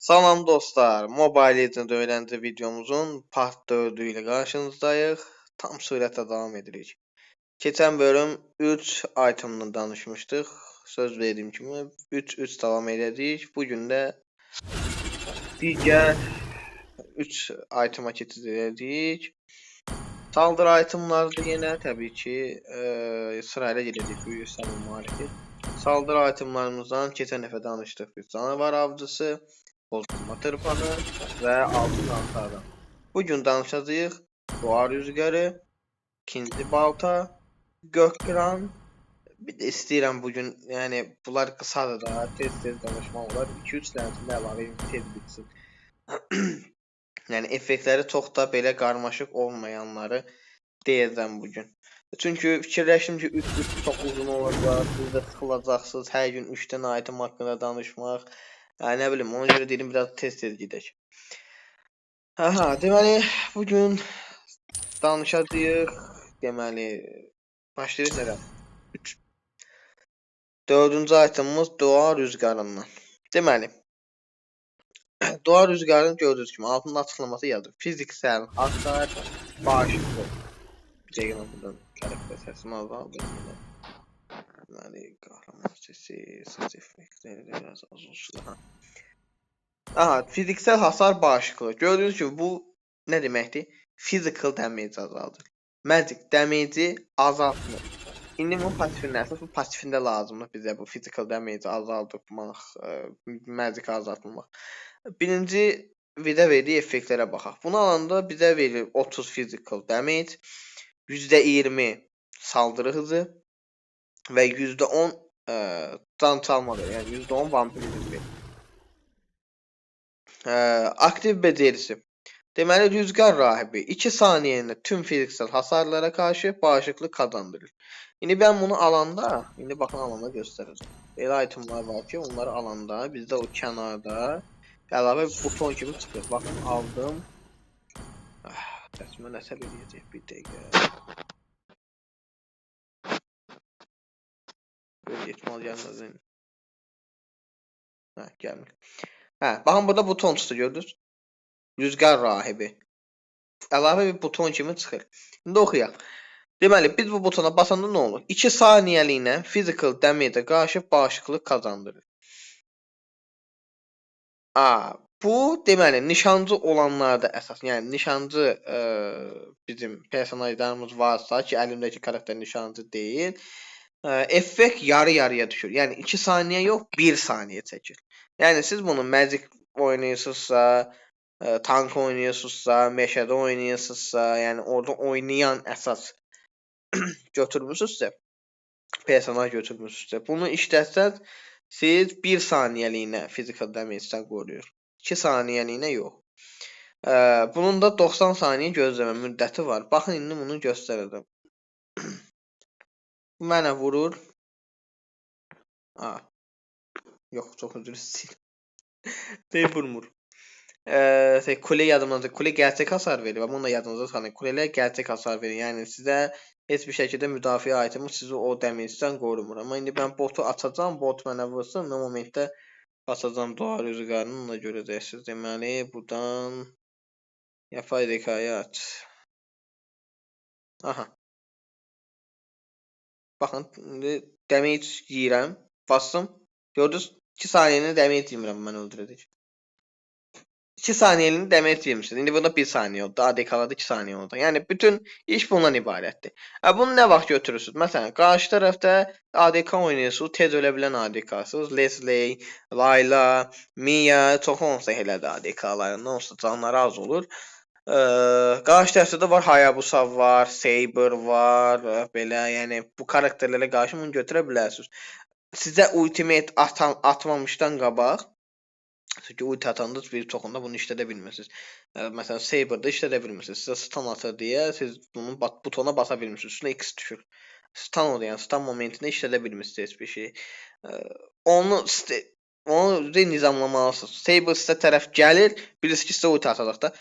Salam dostlar, Mobile Legends öğrənci videomuzun part 4'ü ilə qarşınızdayıq. Tam sürətlə davam edirik. Keçən bölüm 3 itemdan danışmışdıq. Söz verdiyim kimi 3 davam edəcəyik. Bugün də digər 3 itema keçid edəcəyik. Saldırı itemlardır yenə təbii ki, sırayla gedəcək bu yüksəlmə müharifi. Saldırı itemlarımızdan keçən dəfə danışdıq biz. Canavar avcısı, bozulma tırpanı və altın anahtardan. Bugün danışacağıq doğa rüzgarı, ikinci balta, gök kıran. Bir də istəyirəm bugün, yəni bunlar qısadır da, tez-tez danışmaq olar. 2-3 dənəsində əlavə tez bitsin. Yəni effektləri çox da belə qarmaşıq olmayanları deyəcəm bugün. Çünki fikirləşdim ki 3 çox uzun olacaq, siz də sıxılacaqsınız hər gün 3 dənə item haqqında danışmaq. Yəni nə bilim, ona görə dedim biraz tez-tez gedək. Aha, deməli bugün danışacağıq. Deməli başlayırıq nədən? 4-cü itemimiz doğa rüzgarından. Deməli doğa rüzgarını gördüyünüz kimi altında açıqlaması yazılır. Fiziksel hasar bağışıklık. Bir dəqiqə buradan karakter səsini azaldım yine. Deməli kahraman sesi, ses effektləri də biraz az olsun. Aha, fiziksel hasar bağışıklık. Gördüğünüz gibi bu ne deməkdir? Physical damage azaldır. Magic damage'i azaltmır. İndi bunun pasifində, əsas bu pasifində lazımdır bizə bu physical damage azaldırmaq, magic azaltmaq. Birinci vida verdiyi effektlərə baxaq. Bunu alanda bizə verir 30 physical damage, %20 saldırı hızı və %10 can çalma verir. Yəni %10 vampirizm verir. Aktiv becerisi. Deməli rüzgar rahibi 2 saniyəndə tüm fiziksel hasarlara karşı bağışıklık kazandırır. Şimdi ben bunu alanda, şimdi bakın alanda göstereceğim. Elə itemlar var ki, onları alanda bizdə o kənarda əlavə buton kimi çıxır. Bakın aldım. Dəsmə nəsə eləyəcək bir dəqiqə. Böyle ihtimal gəlməsin. Hə, gəlmir. Hə, baxın burada buton çıxdı gördünüz. Rüzgar rahibi. Əlavə bir buton kimi çıxır. İndi oxuyaq. Deməli biz bu butona basanda nə olur? 2 saniyəliyinə physical damage-ə qarşı bağışıklıq kazandırır. Bu deməli nişancı olanlarda əsas, yəni nişancı bizim personajlarımız varsa ki, əlimdəki karakter nişancı deyil, effekt yarı-yarıya düşür. Yəni 2 saniyə yox, 1 saniyə çəkir. Yəni siz bunu magic oynayırsınızsa, tank oynayırsınızsa, meşədə oynayırsınızsa, yəni orada oynayan əsas götürmüsünüzsə, personaj götürmüsünüzsə, bunu işlətsəz siz 1 saniyəliyinə physical damage-dən qoruyur. 2 saniyəliyinə yox. Bunun da 90 saniyə gözləmə müddəti var. Baxın indi bunu göstərəcəm. Bu mənə vurur. Yox, çox üzr istəyirəm. Deyib vurmur. Kule yadımdadır. Kule gerçek hasar verir. Bunu da yadınızda saxlayın. Kulelər gerçek hasar verir. Yəni sizə heç bir şəkildə müdafiə itemi sizi o damage-dən qorumur. Amma indi mən botu açacağam. Bot mənə vursun. O momentdə açacağam doğa rüzgarını. Ona görəcəksiniz. Deməli buradan yapay zekayı aç. Aha. Baxın indi damage yeyirəm. Bastım. Gördünüz 2 saniyəni damage yemirəm mən öldürəcək. 2 saniyelini demet yemişsiniz. İndi burada 1 saniye oldu. ADK'larda 2 saniye oldu. Yani bütün iş bundan ibarətdir. Bunu ne vaxt götürürsünüz? Məsələn, qarşı tərəfdə ADK oynayırsınız, tez ölə bilən ADK'sınız. Leslie, Layla, Mia, çox olsa elədi ADK'larından olsa canları az olur. Qarşı tərəfdə də var Hayabusa var, Saber var, belə, yəni bu karakterlərə qarşı bunu götürə bilərsiniz. Sizə ultimate atmamışdan qabaq çünki ulti atanda bir çoxunda bunu işlədə bilmirsiniz. Məsələn, Saber'da işlədə bilmirsiniz. Sizə stun atır deyə siz bunun butona basa bilmirsiniz. Üstünə X düşür. Stun olur, yəni stun momentində işlədə bilmirsiniz heç bir şey. Onu nizamlamalısınız. Saber sizə tərəf gəlir, bilirsiniz ki, sizə ulti atacaq da.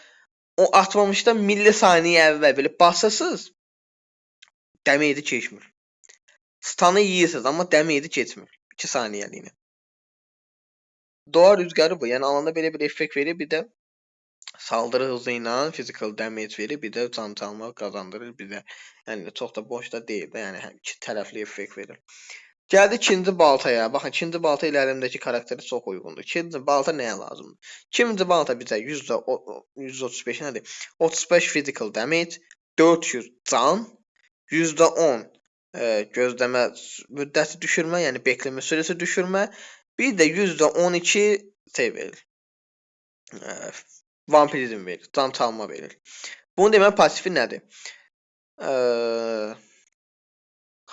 O atmamışdan millisaniyə əvvəl belə basırsınız. Damage'i keçmir. Stun'ı yeyirsiniz, amma damage'i keçmir. 2 saniyəliyinə. Doğa rüzgarı bu. Yəni alanda belə bir effekt verir, bir də saldırı hızı ilə physical damage verir, bir də can çalma qazandırır bizə. Yəni çox da boş da deyil də, yəni həm iki tərəfli effekt verir. Gəldi ikinci baltaya. Baxın, ikinci balta ilə əlimdəki xarakteri çox uyğundur. İkinci balta nəyə lazımdır? İkinci balta bizə %135 nədir? 35 physical damage, 400 can, %10 gözləmə müddəti düşürmə, yəni bekleme sürəsi düşürmə, bir də %12 şey verir. Vampirizm verir, can çalma verir. Bunun demək pasifi nədir?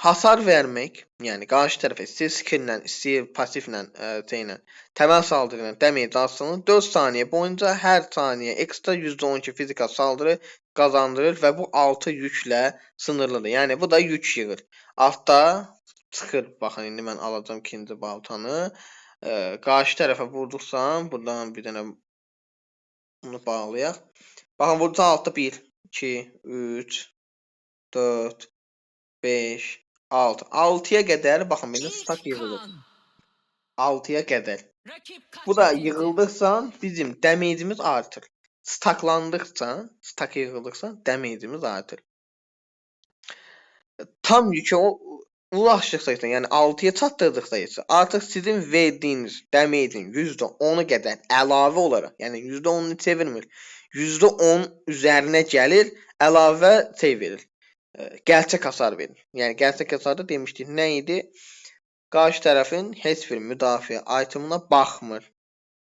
Hasar vermək, yəni qarşı tərəfə istəyir skilllə, istəyir passivlə, şeylə, təməl saldırı ilə damage alsın, 4 saniyə boyunca hər saniyə ekstra %12 fizikal saldırı qazandırır və bu 6 yüklə sınırlıdır. Yəni bu da yük yığır. Altda çıxır. Baxın, indi mən alacağam ikinci baltanı. Qarşı tərəfə vurduqsam, buradan bir dənə bunu bağlayaq. Baxın, burada altda 1, 2, 3, 4, 5, 6. 6-ya qədər, baxın, belə stak yığılır. 6-ya qədər. Bu da yığıldıqca bizim damage'imiz artır. Staklandıqca, stak yığıldıqca damage'imiz artır. Tam yükə ulaşdıqsa, yəni 6-ya çatdırdıqsa isə artıq sizin verdiyiniz damage'in %10'u qədər əlavə olaraq, yəni %10'unu çevirmir, %10 üzərinə gəlir, əlavə şey verir. Gerçək hasar verir. Yəni gerçək hasarda demişdik nə idi? Qarşı tərəfin heç bir müdafiə itemına baxmır.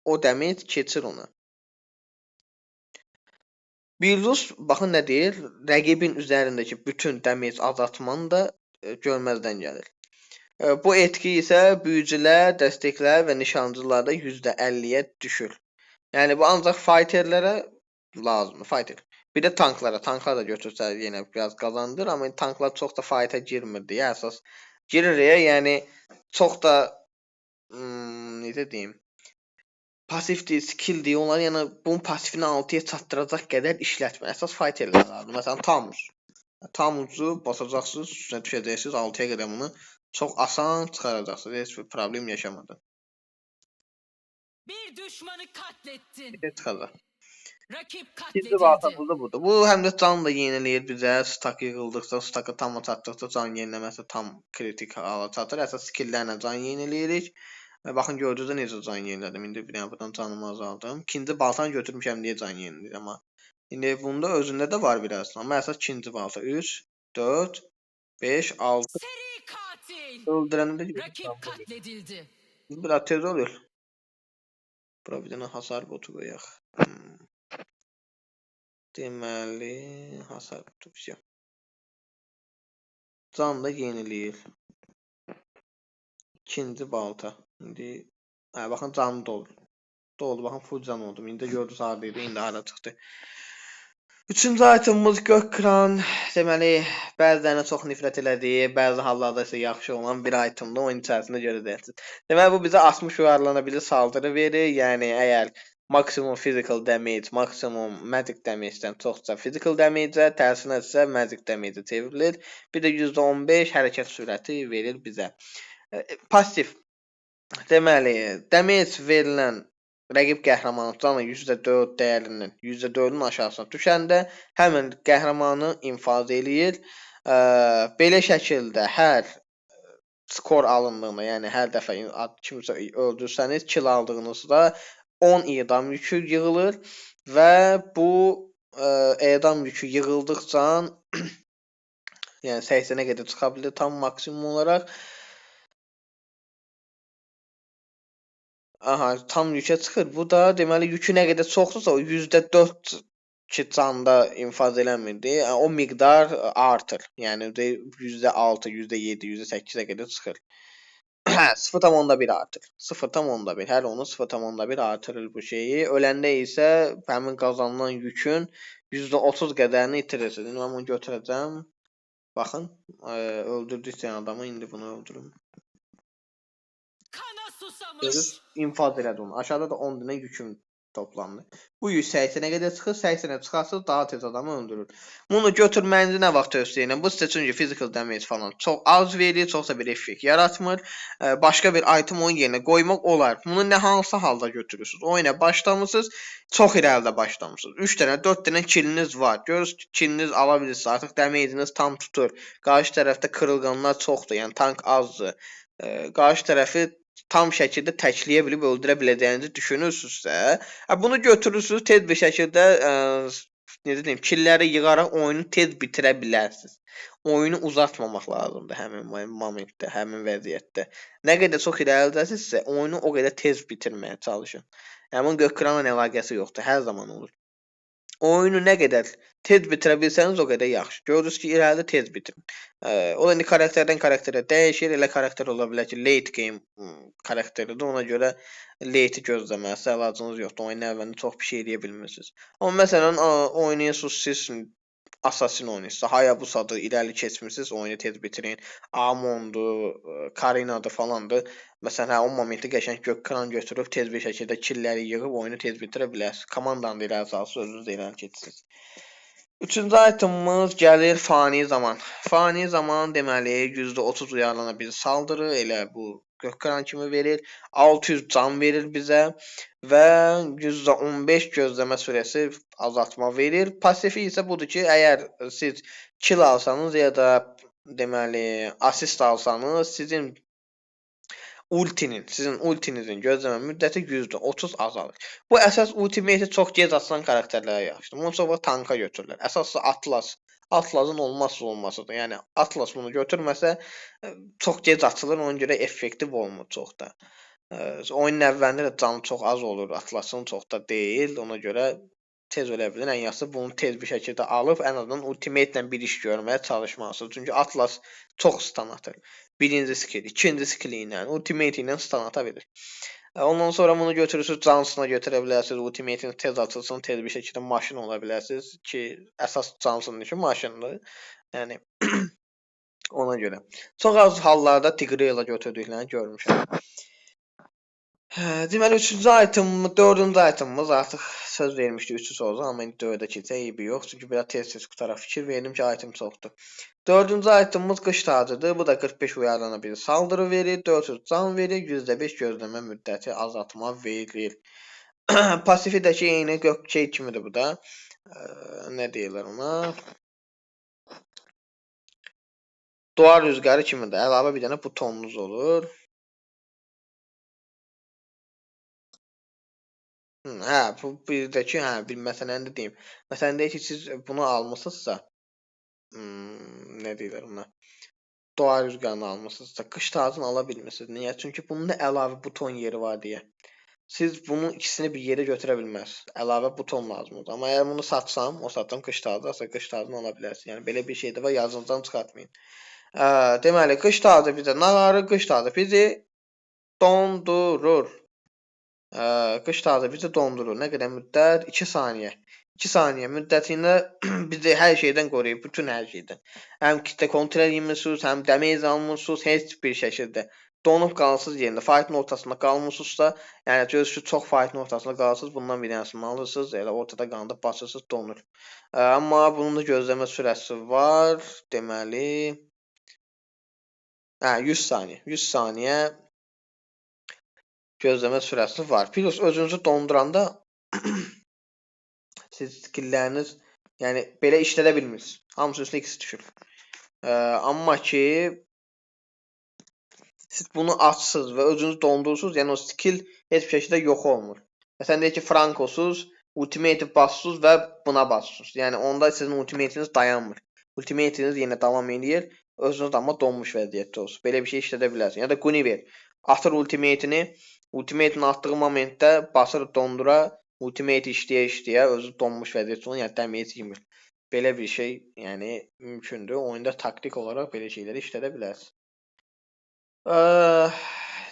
O damage keçir ona. Bildus baxın nə deyir? Rəqibin üzərindəki bütün damage azaltmanı da görməzdən gəlir. Bu etki isə büyücülər, dəstəklər və nişancılarda %50-yə düşür. Yəni bu ancaq fighterlərə lazımdır. Fighter. Bir də tanklara. Tanklar da götürsə yenə biraz qazandır, amma tanklar çox da fight'a girmir deyə əsas girir, yəni çox da necə deyim? Pasifdir, skilldir. Onlar yəni bunun pasifini 6-ya çatdıracaq qədər işlətmir. Əsas fighterlər lazımdır. Məsələn, Tamus. Tamusu basacaqsınız, üstünə düşəcəksiniz 6-ya qədər bunu çox asan çıxaracaqsınız. Heç bir problem yaşamadan. Bir düşmanı katlettin. Bir də çıxacaq. Rakip İkinci katledildi. baltamız da budur. Bu həm də can da yeniləyir bizə. Stak yığıldıqca, stakı tam çatdıqca can yeniləməsi tam kritik hala çatır. Əsas skilllərlə can yeniləyirik. Baxın, gördünüz də necə can yenilədim. İndi bir dənə buradan canımı azaldım. İkinci baltanı götürmüşəm deyə can yeniləyir, amma indi bunda özündə də var biraz. Amma əsas ikinci balta 3, 4, 5, 6 Seri katil. öldürəndə Rakip katledildi. biraz tez oluyor. Bura bir dənə hasar botu qoyaq. Deməli, hasar botu bizim. Can da yeniləyir. İkinci balta. İndi baxın canım doldu. Doldu, baxın full can oldum. İndi gördünüz hardaydı, indi hara çıxdı. Üçüncü itemimiz gök kran. Deməli, bəzilərinə çox nifrət elədiyi, bəzi hallarda isə yaxşı olan bir itemdir. Oyun içərisində görəcəksiniz. Deməli, bu bizə 60 uyarlanabilir saldırı verir. Yəni, əgər maksimum physical damage, maksimum magic damage-dən çoxsa physical damage-ə, tərsinə isə magic damage-ə çevrilir. Bir də %15 hərəkət sürəti verir bizə. Pasif. Deməli, damage verilən rəqib qəhrəmanın canı %4 dəyərinin %4-ün aşağısına düşəndə həmin qəhrəmanı infaz eləyir. Belə şəkildə hər skor alındığında, yəni hər dəfə kimsə öldürsəniz, kill aldığınızda 10 edam yükü yığılır və bu edam yükü yığıldıqca yəni 80-ə qədər çıxa bilər tam maksimum olaraq. Aha, tam yükə çıxır. Bu da deməli yükü nə qədər çoxdursa o %4 ki canda infaz eləmirdi. O miqdar artır. Yəni %6, %7, %8-ə qədər çıxır. 0.1 artır. 0.1. Hər onu 0.1 artırır bu şeyi. Öləndə isə həmin qazanılan yükün %30 qədərini itirirsiz. İndi mən bunu götürəcəm. Baxın, öldürdükcə adamı indi bunu öldürüm. Kana susamış. Görürsünüz, infaz elədi onu. Aşağıda da 10 dənə yüküm toplamda. Bu 180'e qədər çıxır, 80'e çıxarsınız daha tez adamı öldürür. Bunu götürmənizi nə vaxt tövsiyə edirəm? Bu sizə çünki physical damage falan çox az verir, çoxsa bir effekt yaratmır. Başqa bir item onun yerinə qoymaq olar. Bunu nə hansı halda götürürsünüz? Oyuna başlamısınız, çox irəlidə başlamısınız. 3 dənə, 4 dənə killiniz var. Görürsünüz ki, killiniz ala bilirsiniz. Artıq damage'iniz tam tutur. Qarşı tərəfdə qırılğanlar çoxdur, yəni tank azdır. Qarşı tərəfi tam şəkildə təkləyə bilib öldürə biləcəyinizi düşünürsünüzsə, bunu götürürsünüz, tez bir şəkildə necə deyim, killəri yığaraq oyunu tez bitirə bilərsiniz. Oyunu uzatmamaq lazımdır həmin momentdə, həmin vəziyyətdə. Nə qədər çox irəlidəsinizsə, oyunu o qədər tez bitirməyə çalışın. Yəni bunun gökkranla əlaqəsi yoxdur, hər zaman olur. Oyunu nə qədər tez bitirə bilsəniz o qədər yaxşı. Görürsünüz ki, irəlidə tez bitirin. O da indi karakterdən karakterə dəyişir. Elə karakter ola bilər ki, late game karakteridir. Ona görə late gözləməyə əlacınız yoxdur. Oyunun əvvəlində çox bir şey eləyə bilmirsiniz. Amma məsələn, oynayırsınız siz Assassin oynayırsınız. Hayabusadır, irəli keçmirsiniz, oyunu tez bitirin. Amondur, Karinadır falandır. Məsələn, o momenti qəşəng gökkran götürüb tez bir şəkildə killəri yığıb oyunu tez bitirə bilərsiniz. Komandanı da irəli salsınız, özünüz də irəli keçirsiniz. Üçüncü itemimiz gəlir fani zaman. Fani zaman deməli %30 uyarlana bir saldırı, elə bu gökkran kimi verir. 600 can verir bizə və %15 gözləmə sürəsi azaltma verir. Pasifi isə budur ki, əgər siz kill alsanız ya da deməli assist alsanız, sizin ultinizin gözləmə müddəti %30 azalır. Bu əsas ultimate çox gec açılan karakterlərə yaxşıdır. Bunu çox tanka götürürlər. Əsası Atlas. Atlasın olmazsa olmazıdır. Yəni Atlas bunu götürməsə çox gec açılır, ona görə effektiv olmur çox da. Oyunun əvvəlində də canı çox az olur, Atlasın çox da deyil. Ona görə tez ölə bilir. Ən yaxşısı bunu tez bir şəkildə alıb ən azından ultimate ilə bir iş görməyə çalışmalısınız. Çünki Atlas çox stun atır. Birinci skill, ikinci skill ilə, ultimate ilə stun ata bilir. Ondan sonra bunu götürürsünüz, Johnsona götürə bilərsiniz. Ultimate-iniz tez açılsın, tez bir şəkildə maşın ola bilərsiniz ki, əsas Johnson'un işi maşındır. Yəni ona görə. Çox az hallarda Tigreal götürdüklərini görmüşəm. Deməli 3-cü itemimiz, 4-cü itemimiz artıq söz vermişdik 3-cü oldu, amma indi 4-ə keçək, eybi yox. Çünki biraz tez-tez qutaraq fikir verdim ki, item çoxdur. 4-cü itemimiz qış tacıdır. Bu da 45 uyarlana bir saldırı verir, 400 can verir, %5 gözləmə müddəti azaltma verir. Pasifidəki eyni şey kimidir bu da. Nə deyirlər ona? Doğa rüzgarı kimidir. Əlavə bir dənə butonunuz olur. Hə, bu birdəki, bir məsələni də deyim. Məsələn deyək ki, siz bunu almısınızsa, nə deyirlər ona? Doğa rüzgarını almısınızsa, qış tacını ala bilmirsiniz. Niyə? Çünki bunun da əlavə buton yeri var deyə. Siz bunun ikisini bir yerə götürə bilməzsiniz. Əlavə buton lazımdır. Amma əgər bunu satsam, o satsam qış tacı, qış tacını ala bilərsiniz. Yəni belə bir şey də var, yazınızdan çıxartmayın. Deməli, qış tacı bizə nağarı, qış tacı bizi dondurur. Qış tacı bizi dondurur. Nə qədər müddət? 2 saniyə. 2 saniyə müddətində bizi hər şeydən qoruyur, bütün hər şeydən. Həm kitle kontrol etmirsiniz, həm damage almırsınız, heç bir şəkildə donub qalırsınız yerində. Fight'ın ortasında qalmırsınızsa, yəni görürsünüz çox fight'ın ortasında qalırsınız, bundan bir dənəsini alırsınız, elə ortada qalanda basırsınız, donur. Amma bunun da gözləmə sürəsi var. Deməli 100 saniyə. 100 saniyə gözləmə sürəsi var. Plus özünüzü donduranda siz skillləriniz yəni belə işlədə bilmirsiniz. Hamısı üstə ikisi düşür. Amma ki siz bunu açsınız və özünüzü dondurursunuz, yəni o skill heç bir şəkildə yox olmur. Məsələn deyək ki, Frankosuz, ultimate bassınız və buna bassınız. Yəni onda sizin ultimate'iniz dayanmır. Ultimate'iniz yenə davam edir, özünüz amma donmuş vəziyyətdə olsun. Belə bir şey işlədə bilərsiniz. Ya da Guinevere atır ultimate'ini, ultimate'ini atdığı momentdə basır dondura, ultimate işləyə özü donmuş vəziyyətdə olur, yəni damage yemir. Belə bir şey, yəni mümkündür. Oyunda taktik olaraq belə şeyləri işlədə bilərsiniz.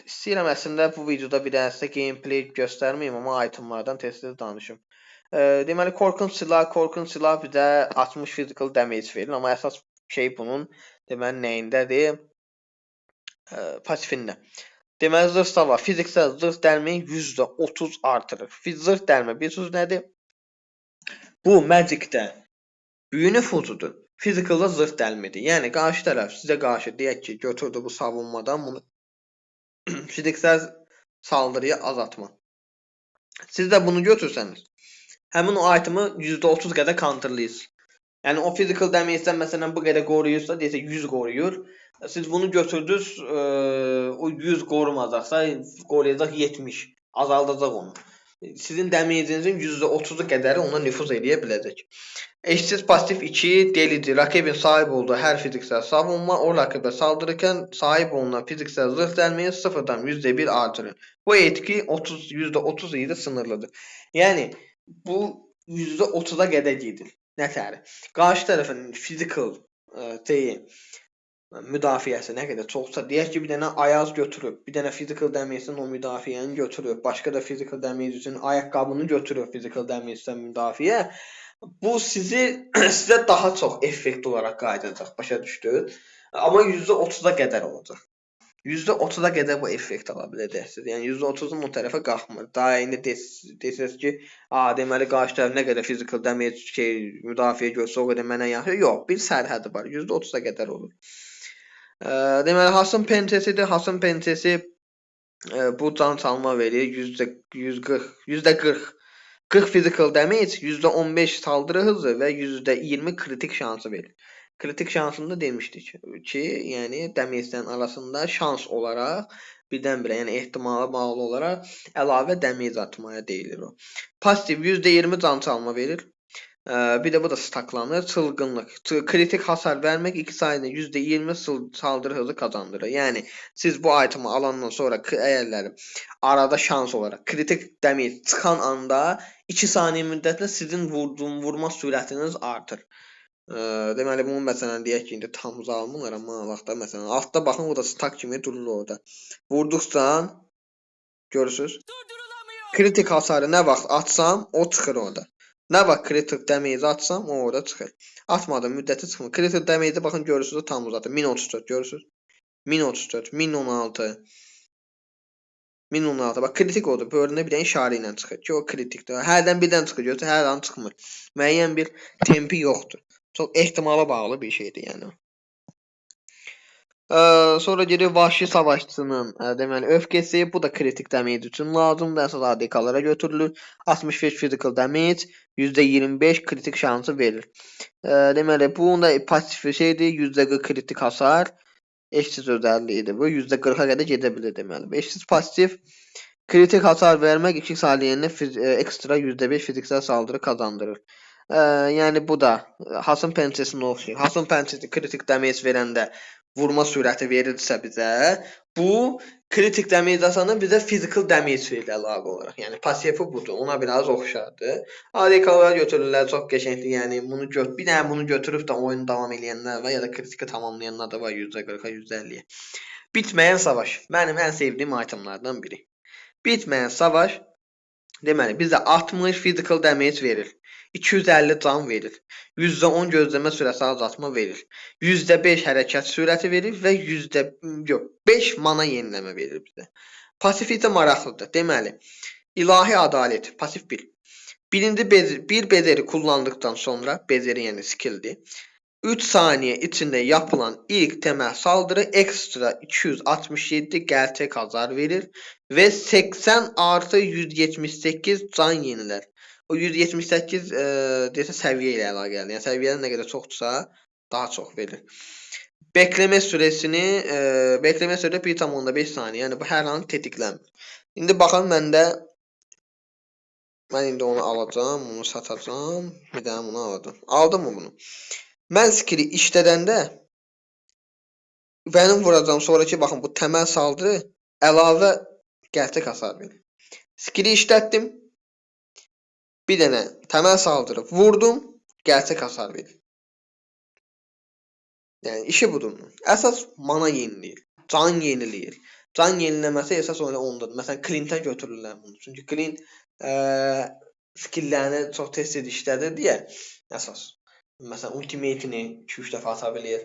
İstəyirəm əslində bu videoda bir dənə sizə gameplay göstərməyim, amma itemlardan tez-tez danışım. Deməli korkunç silah bizə 60 physical damage verir, amma əsas şey bunun deməli nəyindədir? Pasifində. Deməli zırhda var. Fiziksel zırh dəlməyi %30 artırır. Zırh dəlmə bilirsiniz nədir? Bu Magicdə büyü nüfuzudur. Physical'da zırh dəlmidir. Yəni qarşı tərəf sizə qarşı deyək ki, götürdü bu savunmadan bunu fiziksel saldırıya azaltma. Siz də bunu götürsəniz, həmin o itemi %30 qədər counterlayırsınız. Yəni o physical damage-dən məsələn bu qədər qoruyursa, desək 100 qoruyur. Siz bunu götürdünüz, o 100 qorumayacaqsa, qoruyacaq 70, azaldacaq onu. Sizin damage'inizin %30'u qədəri ona nüfuz edə biləcək. Eşsiz pasif 2 delici. Rakibin sahip olduğu her fiziksel savunma o rakibe saldırırken sahip olunan fiziksel zırh delmeyi sıfırdan %1 artırır. Bu etki %30 ile sınırlıdır. Yani bu %30'a qədər gedir. Nətəri? Qarşı tərəfin physical müdafiəsi nə qədər çoxsa, deyək ki, bir dənə ayaz götürüb, bir dənə physical damage-dən o müdafiəni götürüb, başqa da physical damage üçün ayaqqabını götürüb physical damage-dən müdafiə, bu sizə daha çox effekt olaraq qayıdacaq, başa düşdünüz? Amma %30'a qədər olacaq. %30'a qədər bu effekt ala biləcəksiniz. Yəni %30'un o tərəfə qalxmır. Daha indi desəz ki, deməli qarşı tərəf nə qədər physical damage müdafiə görsə o qədər mənə yaxşı. Yox, bir sərhədi var. %30'a qədər olur. Deməli Hasım pençesidir. Hasım pençesi bu can çalma verir. %40 physical damage, %15 saldırı hızı və %20 kritik şansı verir. Kritik şansında demişdik ki, yəni damage'dən arasında şans olaraq birdən-birə, yəni ehtimala bağlı olaraq əlavə damage atmaya deyilir o. Pasiv %20 can çalma verir. Bir də bu da staklanır. Çılgınlıq. Kritik hasar vermək 2 sayında %20 saldırı hızı kazandırır. Yəni siz bu itemi alandan sonra əgərləri arada şans olaraq kritik damage çıxan anda 2 saniyə müddətində sizin vurma sürətiniz artır. Deməli bunu məsələn deyək ki, indi tam uzalmırlar amma vaxtda məsələn altda baxın o da stak kimi durur orada. Vurduqca görürsüz. Kritik hasarı nə vaxt atsam o çıxır orada. Nə vaxt kritik damage atsam o orada çıxır. Atmadım müddəti çıxmır. Kritik damage baxın görürsüz tam uzadı. 1034 görürsüz. 1034, 1016. 1016. Bax kritik oldu. Bölünə bir dənə işarə ilə çıxır ki, o kritikdir. Hərdən birdən çıxır. Görürsə hər an çıxmır. Müəyyən bir tempi yoxdur. Çox ehtimala bağlı bir şeydir yəni. Sonra gedir vahşi savaşçının deməli öfkəsi, bu da kritik damage üçün lazımdır. Əsas ADK-lara götürülür. 65 physical damage, %25 kritik şansı verir. Deməli bunun da pasif şeydir, %40 kritik hasar, eşsiz özəlliyidir. Bu %40'a qədər gedə bilir deməli. Eşsiz pasif kritik hasar vermək 2 saniyəndə ekstra %5 fiziksel saldırı kazandırır. Yəni bu da Hasım pençesinin oxşayır. Hasım pençesi kritik damage verəndə vurma sürəti verirsə bizə, bu kritik damage asanı bizə physical damage verir əlavə olaraq. Yəni pasifi budur. Ona biraz oxşardır. ADK-lara götürürlər, çox qəşəngdir. Yəni bunu bir dənə bunu götürüb də oyunu davam edənlər var ya da kritiki tamamlayanlar da var %40'a, %50'ye. Bitməyən savaş. Mənim ən sevdiyim itemlardan biri. Bitməyən savaş deməli bizə 60 physical damage verir. 250 can verir. %10 gözləmə sürəsi azaltma verir. %5 hərəkət sürəti verir və 5 mana yeniləmə verir bizə. Pasif isə maraqlıdır. Deməli, ilahi ədalət, pasif 1. Bir bezeri kullandıktan sonra, bezeri yəni skilldir. 3 saniye içinde yapılan ilk temel saldırı ekstra 267 gerçek hasar verir ve 80 artı 178 can yeniler. O 178 desə səviyyə ilə əlaqəlidir. Yəni səviyyənin nə qədər çoxdursa daha çox verir. Bekleme süresini bekleme sürəti 1,5 saniyə. Yəni bu hər an tetiklənmir. İndi baxın mən indi onu alacağım, bunu satacağım, bir daha bunu alacağım. Aldım mı bunu? Mən skilli işlədəndə mənim vuracağım sonraki baxın bu təməl saldırı əlavə gerçək hasar verir. Skilli işlətdim. Bir dənə təməl saldırı vurdum, gerçək hasar verir. Yəni işi budur. Əsas mana yeniləyir, can yeniləyir. Can yeniləməsi əsas ondadır. Məsələn, Clint'ə götürürlər bunu. Çünki Clint skilllərini çox tez işlədir deyə əsas. Məsələn, ultimate'ini 2-3 dəfə ata bilir.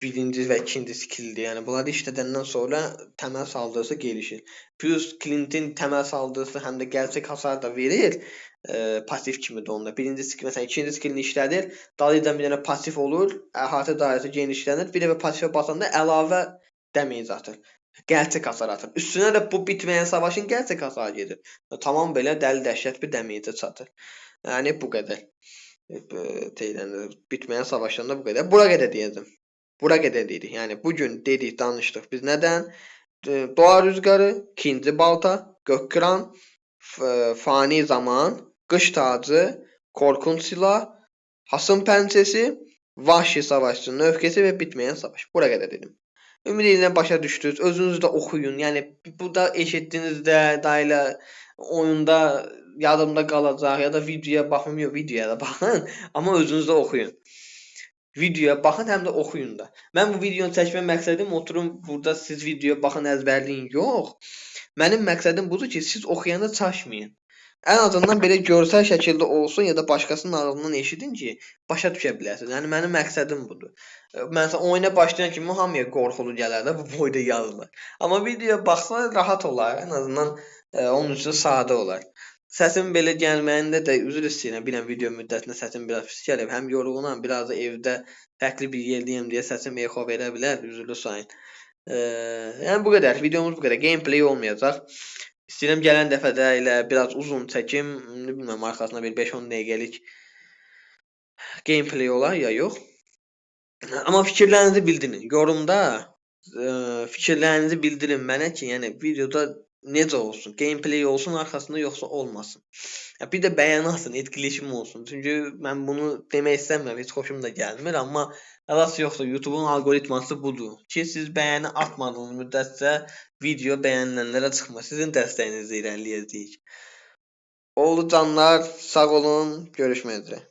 birinci və ikinci skilldir. Yəni bunları işlədəndən sonra təməl saldırısı gelişir. Plus Clint'in təməl saldırısı həm də gerçək hasar da verir. Pasif kimi də onda. Birinci skill məsələn ikinci skillini işlədir. Dalıdan bir dənə pasif olur. Əhatə dairəsi genişlənir. Bir də pasifə basanda əlavə damage atır. Gerçək hasar atır. Üstünə də bu bitməyən savaşın gerçək hasarı gedir. Tamam belə dəli dəhşət bir damage çatır. Yəni bu qədər. Bitməyən savaşdan da bu qədər. Bura qədər deyəcəm. Bura qədər dedik. Yəni bugün dedik, danışdıq. Biz nədən? Doğa rüzgarı, ikinci balta, gök kıran, fani zaman, qış tacı, korkunç silah, hasım pəncəsi, vahşi savaşçının öfkəsi və bitməyən savaş. Bura qədər dedim. Ümid edirəm başa düşdünüz. Özünüz də oxuyun. Yəni bu da eşitdinizdə, dayla oyunda yadımda qalacaq ya da videoya baxın, yox videoya da baxın, amma özünüz də oxuyun. Videoya baxın, həm də oxuyun da. Mən bu videonu çəkmə məqsədim oturum burada siz videoya baxın, əzbərləyin. Yox. Mənim məqsədim budur ki, siz oxuyanda çaşmayın. Ən azından belə görsel şəkildə olsun ya da başqasının ağzından eşidin ki, başa düşə biləsiniz. Yəni mənim məqsədim budur. Məsələn, oyuna başlayan kimi hamıya qorxulu gələr də bu boyda yazılır. Amma videoya baxsa rahat olar. Ən azından onun üçün sadə olar. Səsim belə gəlməyində də üzr istəyirəm. Bilən video müddətində səsim biraz pis gəlib. Həm yorğunam, biraz da evdə fərqli bir yerdəyəm deyə səsim echo verə bilər. Üzrlü sayın. Yəni bu qədər. Videomuz bu qədər. Gameplay olmayacaq. İstəyirəm gələn dəfə də elə biraz uzun çəkim, bilmirəm arxasında bir 5-10 dəqiqəlik gameplay olar ya yox. Amma fikirlərinizi bildirin. Yorumda fikirlərinizi bildirin mənə ki, yəni videoda necə olsun, gameplay olsun arxasında yoxsa olmasın. Ya bir də bəyan alsın, etkiləşim olsun. Çünki mən bunu demək istəmirəm, heç xoşum da gəlmir, amma əlası yoxsa YouTube'un algoritması budur ki, siz bəyəni atmadığınız müddətcə video bəyənilənlərə çıxmır. Sizin dəstəyinizlə irəliləyəcəyik. Oldu canlar, sağ olun, görüşmək üzrə.